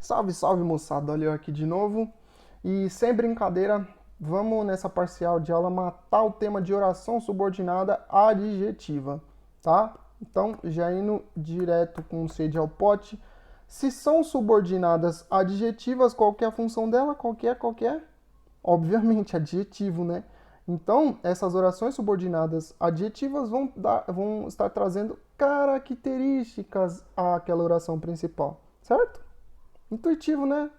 Salve, salve moçada, olha eu aqui de novo. E sem brincadeira, vamos nessa parcial de aula matar o tema de oração subordinada adjetiva, tá? Então, já indo direto com sede ao pote. Se são subordinadas adjetivas, qual que é a função dela? Qual que é? Obviamente, adjetivo, né? Então, essas orações subordinadas adjetivas vão estar trazendo características àquela oração principal, certo? Intuitivo, né?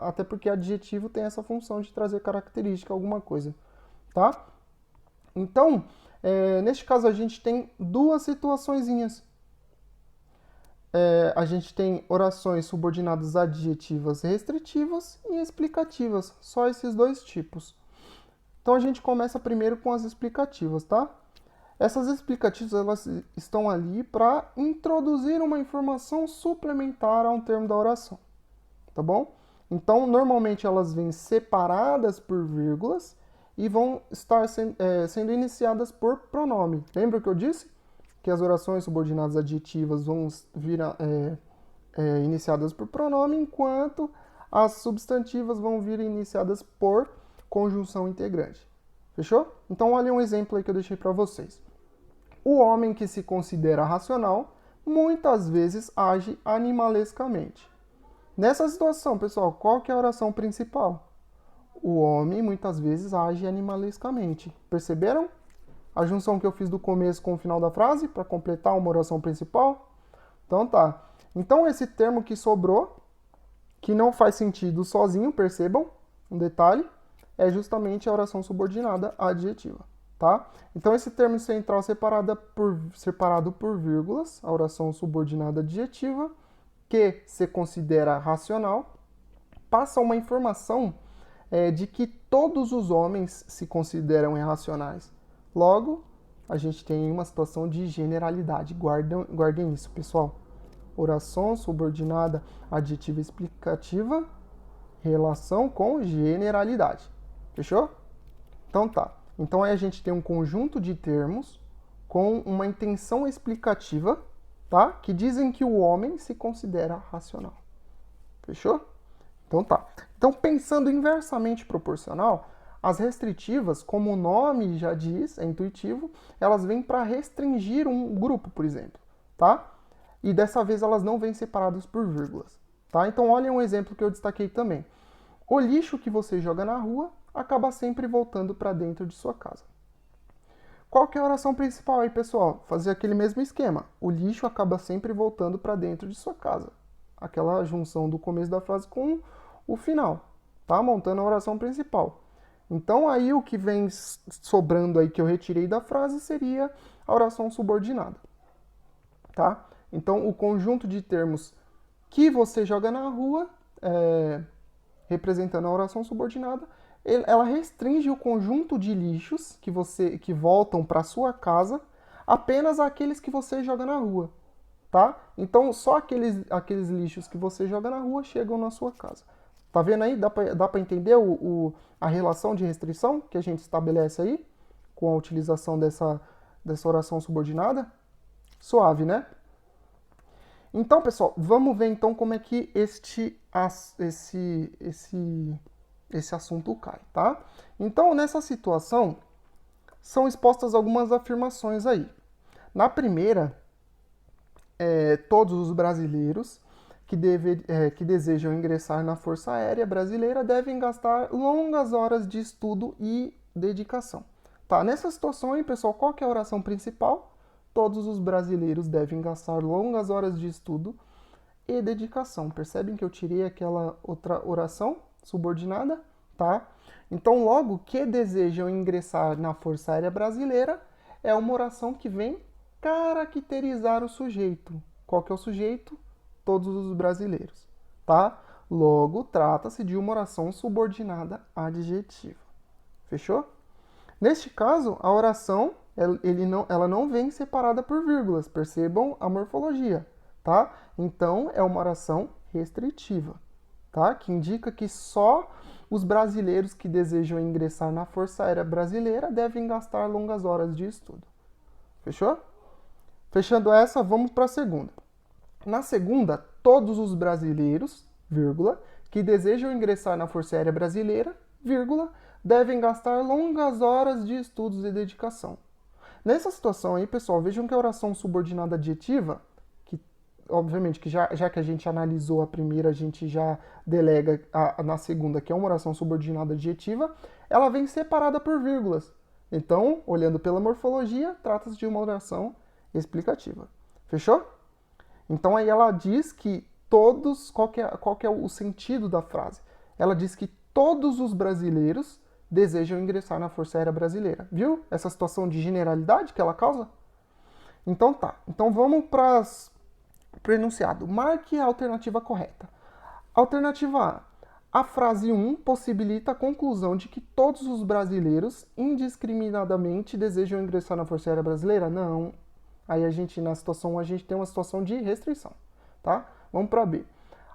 Até porque adjetivo tem essa função de trazer característica a alguma coisa, tá? Então, neste caso a gente tem duas situaçõezinhas. A gente tem orações subordinadas adjetivas restritivas e explicativas, só esses dois tipos. Então a gente começa primeiro com as explicativas, tá? Essas explicativas elas estão ali para introduzir uma informação suplementar a um termo da oração, tá bom? Então, normalmente elas vêm separadas por vírgulas e vão estar sendo iniciadas por pronome. Lembra que eu disse que as orações subordinadas adjetivas vão vir iniciadas por pronome, enquanto as substantivas vão vir iniciadas por conjunção integrante. Fechou? Então, olha um exemplo aí que eu deixei para vocês. O homem que se considera racional muitas vezes age animalescamente. Nessa situação, pessoal, qual que é a oração principal? O homem muitas vezes age animalescamente. Perceberam? A junção que eu fiz do começo com o final da frase para completar uma oração principal? Então tá. Então esse termo que sobrou, que não faz sentido sozinho, percebam, um detalhe, é justamente a oração subordinada adjetiva, tá? Então esse termo central separado por vírgulas, a oração subordinada adjetiva, que se considera racional, passa uma informação de que todos os homens se consideram irracionais. Logo, a gente tem uma situação de generalidade. Guardem isso, pessoal. Oração subordinada adjetiva explicativa, relação com generalidade. Fechou? Então tá. Então aí a gente tem um conjunto de termos com uma intenção explicativa, tá? Que dizem que o homem se considera racional. Fechou? Então tá. Então, pensando inversamente proporcional, as restritivas, como o nome já diz, é intuitivo, elas vêm para restringir um grupo, por exemplo, tá? E dessa vez elas não vêm separadas por vírgulas, tá? Então, olhem um exemplo que eu destaquei também. O lixo que você joga na rua acaba sempre voltando para dentro de sua casa. Qual que é a oração principal aí, pessoal? Fazer aquele mesmo esquema. O lixo acaba sempre voltando para dentro de sua casa. Aquela junção do começo da frase com o final, tá? Montando a oração principal. Então aí o que vem sobrando aí que eu retirei da frase seria a oração subordinada, tá? Então o conjunto de termos que você joga na rua, representando a oração subordinada, ela restringe o conjunto de lixos que voltam para sua casa apenas aqueles que você joga na rua, tá? Então só aqueles lixos que você joga na rua chegam na sua casa. Tá vendo aí? Dá para entender a relação de restrição que a gente estabelece aí com a utilização dessa oração subordinada? Suave, né? Então, pessoal, vamos ver então como é que esse assunto cai, tá? Então, nessa situação, são expostas algumas afirmações aí. Na primeira, todos os brasileiros que desejam ingressar na Força Aérea Brasileira devem gastar longas horas de estudo e dedicação. Tá, nessa situação aí, pessoal, qual que é a oração principal? Todos os brasileiros devem gastar longas horas de estudo e dedicação. Percebem que eu tirei aquela outra oração subordinada? Tá? Então, logo, que desejam ingressar na Força Aérea Brasileira é uma oração que vem caracterizar o sujeito. Qual que é o sujeito? Todos os brasileiros, tá? Logo, trata-se de uma oração subordinada adjetiva. Fechou? Neste caso, a oração ela não vem separada por vírgulas. Percebam a morfologia, tá? Então, é uma oração restritiva, tá? Que indica que só os brasileiros que desejam ingressar na Força Aérea Brasileira devem gastar longas horas de estudo. Fechou? Fechando essa, vamos para a segunda. Na segunda, todos os brasileiros vírgula, que desejam ingressar na Força Aérea Brasileira, vírgula, devem gastar longas horas de estudos e dedicação. Nessa situação aí, pessoal, vejam que a oração subordinada adjetiva, que obviamente que já que a gente analisou a primeira, a gente já delega na segunda, que é uma oração subordinada adjetiva, ela vem separada por vírgulas. Então, olhando pela morfologia, trata-se de uma oração explicativa. Fechou? Então aí ela diz que todos, qual que é o sentido da frase? Ela diz que todos os brasileiros desejam ingressar na Força Aérea Brasileira. Viu essa situação de generalidade que ela causa? Então tá. Então vamos para o enunciado. Marque a alternativa correta. Alternativa A. A frase 1 possibilita a conclusão de que todos os brasileiros indiscriminadamente desejam ingressar na Força Aérea Brasileira? Não. Aí a gente, na situação 1, a gente tem uma situação de restrição, tá? Vamos para B.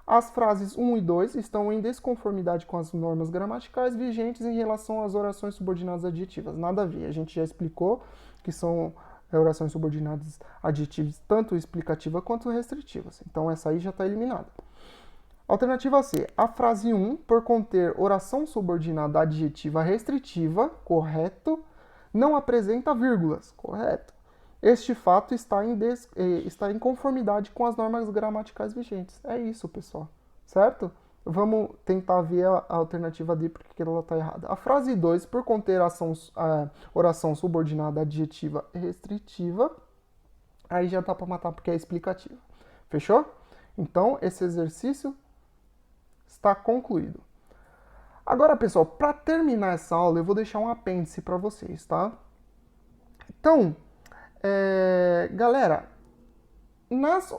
As frases 1 e 2 estão em desconformidade com as normas gramaticais vigentes em relação às orações subordinadas adjetivas. Nada a ver. A gente já explicou que são orações subordinadas adjetivas tanto explicativas quanto restritivas. Então essa aí já está eliminada. Alternativa C. A frase 1, por conter oração subordinada adjetiva restritiva, correto, não apresenta vírgulas, correto. Este fato está em conformidade com as normas gramaticais vigentes. É isso, pessoal. Certo? Vamos tentar ver a alternativa D, porque ela está errada. A frase 2, por conter oração subordinada adjetiva restritiva, aí já dá para matar porque é explicativa. Fechou? Então, esse exercício está concluído. Agora, pessoal, para terminar essa aula, eu vou deixar um apêndice para vocês, tá? Então, galera, as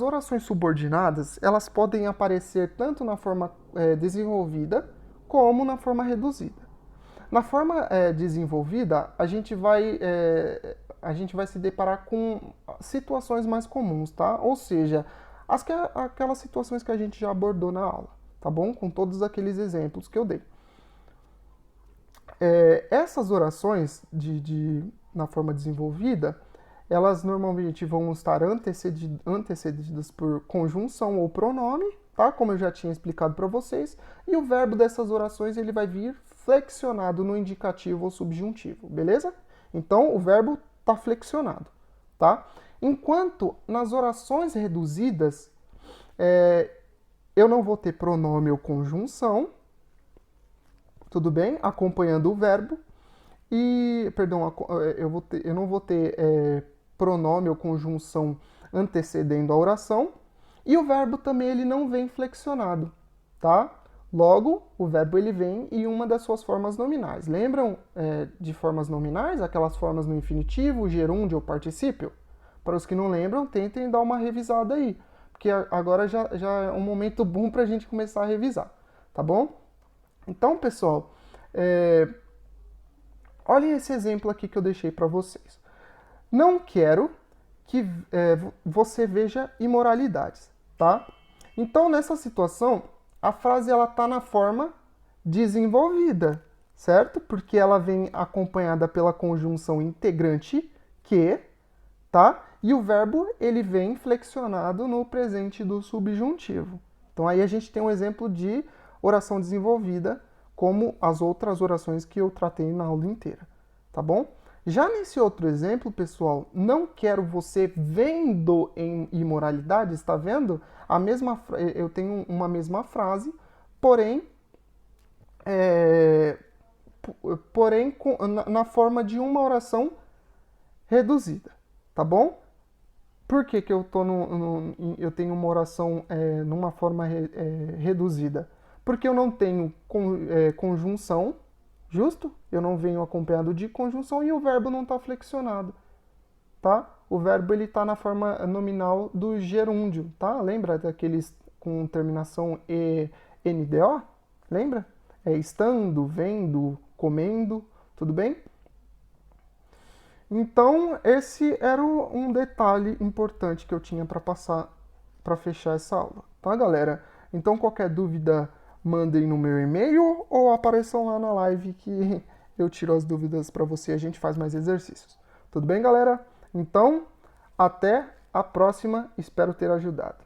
orações subordinadas, elas podem aparecer tanto na forma desenvolvida como na forma reduzida. Na forma desenvolvida, a gente vai se deparar com situações mais comuns, tá? Ou seja, aquelas situações que a gente já abordou na aula, tá bom? Com todos aqueles exemplos que eu dei. Essas orações na forma desenvolvida, elas normalmente vão estar antecedidas por conjunção ou pronome, tá? Como eu já tinha explicado para vocês. E o verbo dessas orações ele vai vir flexionado no indicativo ou subjuntivo, beleza? Então, o verbo está flexionado, tá? Enquanto nas orações reduzidas, eu não vou ter pronome ou conjunção, tudo bem? Acompanhando o verbo. Eu não vou ter pronome ou conjunção antecedendo a oração. E o verbo também ele não vem flexionado, tá? Logo, o verbo ele vem em uma das suas formas nominais. Lembram de formas nominais? Aquelas formas no infinitivo, gerúndio ou particípio? Para os que não lembram, tentem dar uma revisada aí. Porque agora já é um momento bom para a gente começar a revisar, tá bom? Então, pessoal, olhem esse exemplo aqui que eu deixei para vocês. Não quero que você veja imoralidades, tá? Então, nessa situação, a frase ela tá na forma desenvolvida, certo? Porque ela vem acompanhada pela conjunção integrante que, tá? E o verbo ele vem flexionado no presente do subjuntivo. Então, aí a gente tem um exemplo de oração desenvolvida, como as outras orações que eu tratei na aula inteira, tá bom? Já nesse outro exemplo, pessoal, não quero você vendo em imoralidade, está vendo? Eu tenho uma mesma frase, porém na forma de uma oração reduzida, tá bom? Por que eu tenho uma oração numa forma reduzida? Porque eu não tenho conjunção, justo? Eu não venho acompanhado de conjunção e o verbo não está flexionado, tá? O verbo ele está na forma nominal do gerúndio, tá? Lembra daqueles com terminação ENDO? Lembra? Estando, vendo, comendo, tudo bem? Então, esse era um detalhe importante que eu tinha para passar, para fechar essa aula, tá, galera? Então, qualquer dúvida, mandem no meu e-mail ou apareçam lá na live que eu tiro as dúvidas para você e a gente faz mais exercícios. Tudo bem, galera? Então, até a próxima. Espero ter ajudado.